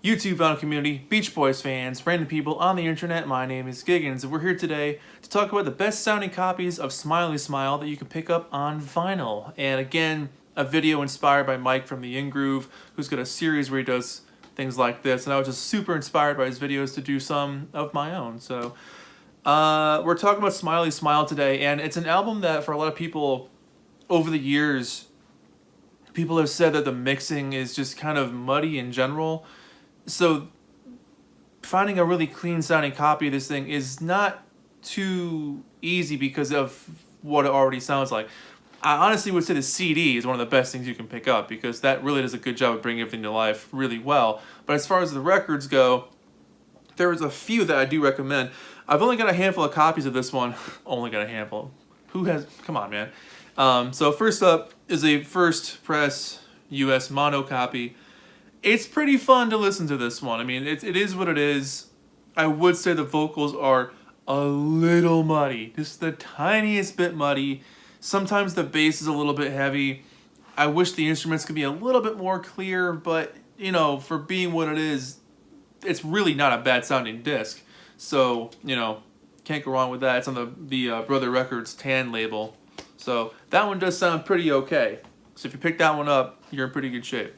YouTube vinyl community, Beach Boys fans, random people on the internet, my name is Giggens, and we're here today to talk about the best sounding copies of Smiley Smile that you can pick up on vinyl. And again, a video inspired by Mike from the In-Groove, who's got a series where he does things like this, and I was just super inspired by his videos to do some of my own. So we're talking about Smiley Smile today, and it's an album that for a lot of people over the years, people have said that the mixing is just kind of muddy in general. So finding a really clean sounding copy of this thing is not too easy because of what it already sounds like. I honestly would say the CD is one of the best things you can pick up because that really does a good job of bringing everything to life really well. But as far as the records go, there's a few that I do recommend. I've only got a handful of copies of this one. Only got a handful. Who has? Come on, man. So first up is a first press US mono copy. It's pretty fun to listen to this one. I mean, it is what it is. I would say the vocals are a little muddy. Just the tiniest bit muddy. Sometimes the bass is a little bit heavy. I wish the instruments could be a little bit more clear, but, you know, for being what it is, it's really not a bad sounding disc. So, you know, can't go wrong with that. It's on the Brother Records Tan label. So that one does sound pretty okay. So if you pick that one up, you're in pretty good shape.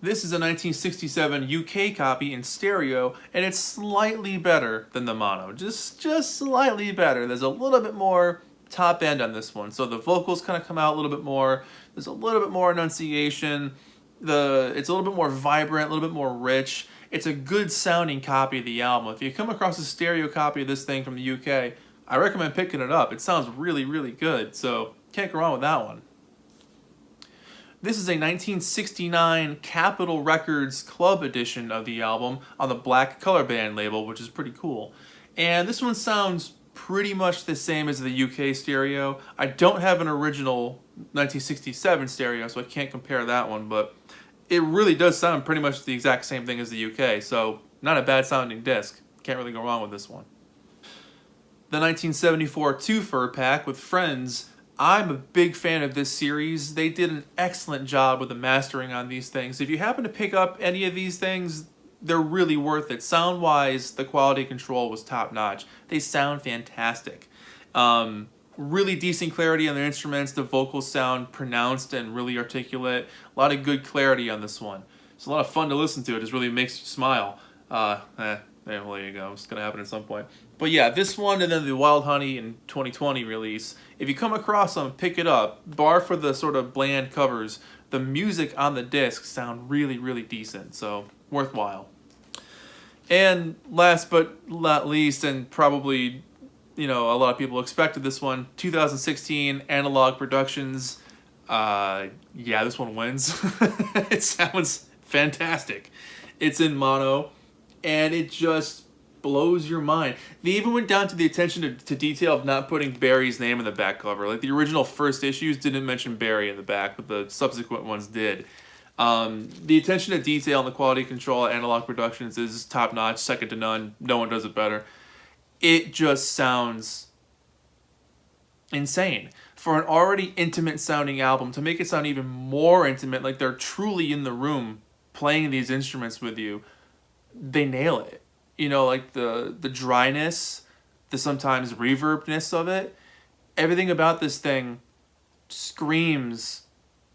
This is a 1967 UK copy in stereo, and it's slightly better than the mono. Just slightly better. There's a little bit more top end on this one. So the vocals kind of come out a little bit more. There's a little bit more enunciation. It's a little bit more vibrant, a little bit more rich. It's a good sounding copy of the album. If you come across a stereo copy of this thing from the UK, I recommend picking it up. It sounds really, really good. So can't go wrong with that one. This is a 1969 Capitol Records Club edition of the album on the black color band label, which is pretty cool. And this one sounds pretty much the same as the UK stereo. I don't have an original 1967 stereo, so I can't compare that one, but it really does sound pretty much the exact same thing as the UK, so not a bad sounding disc. Can't really go wrong with this one. The 1974 Twofer Pack with Friends. I'm a big fan of this series. They did an excellent job with the mastering on these things. If you happen to pick up any of these things, they're really worth it. Sound-wise, the quality control was top-notch. They sound fantastic. Really decent clarity on their instruments. The vocals sound pronounced and really articulate. A lot of good clarity on this one. It's a lot of fun to listen to. It just really makes you smile. Well, there you go. It's going to happen at some point. But yeah, this one and then the Wild Honey in 2020 release, if you come across them, pick it up. Bar for the sort of bland covers, the music on the disc sound really, really decent. So, worthwhile. And last but not least, and probably, you know, a lot of people expected this one, 2016 Analog Productions. Yeah, this one wins. It sounds fantastic. It's in mono. And it just blows your mind. They even went down to the attention to detail of not putting Barry's name in the back cover. Like the original first issues didn't mention Barry in the back, but the subsequent ones did. The attention to detail and the quality control at Analog Productions is top notch, second to none. No one does it better. It just sounds insane. For an already intimate sounding album, to make it sound even more intimate, like they're truly in the room playing these instruments with you, they nail it. You know, like the dryness, the sometimes reverbness of it, everything about this thing screams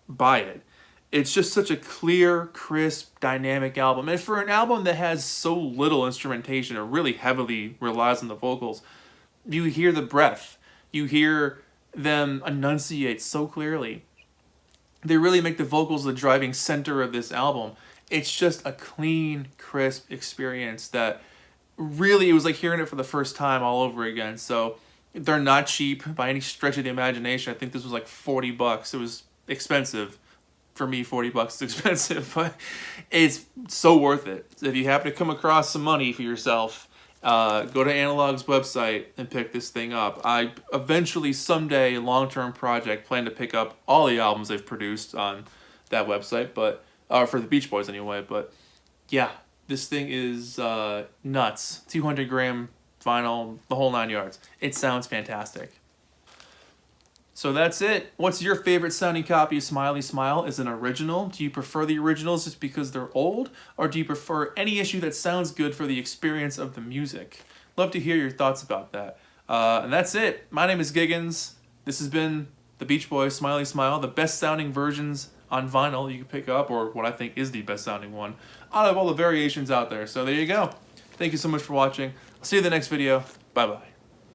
by it. It's just such a clear, crisp, dynamic album. And for an album that has so little instrumentation, it really heavily relies on the vocals, you hear the breath. You hear them enunciate so clearly. They really make the vocals the driving center of this album. It's just a clean, crisp experience that really, it was like hearing it for the first time all over again. So they're not cheap by any stretch of the imagination. I think this was like $40. It was expensive. For me, $40 is expensive, but it's so worth it. If you happen to come across some money for yourself, go to Analog's website and pick this thing up. I eventually, someday, long-term project, plan to pick up all the albums they've produced on that website, but for the Beach Boys anyway, but yeah, this thing is nuts. 200 gram vinyl, the whole 9 yards. It sounds fantastic. So that's it. What's your favorite sounding copy of Smiley Smile? Is it an original? Do you prefer the originals just because they're old? Or do you prefer any issue that sounds good for the experience of the music? Love to hear your thoughts about that. And that's it. My name is Giggens. This has been the Beach Boys Smiley Smile, the best sounding versions on vinyl you can pick up, or what I think is the best sounding one, out of all the variations out there. So there you go. Thank you so much for watching. I'll see you in the next video. Bye-bye.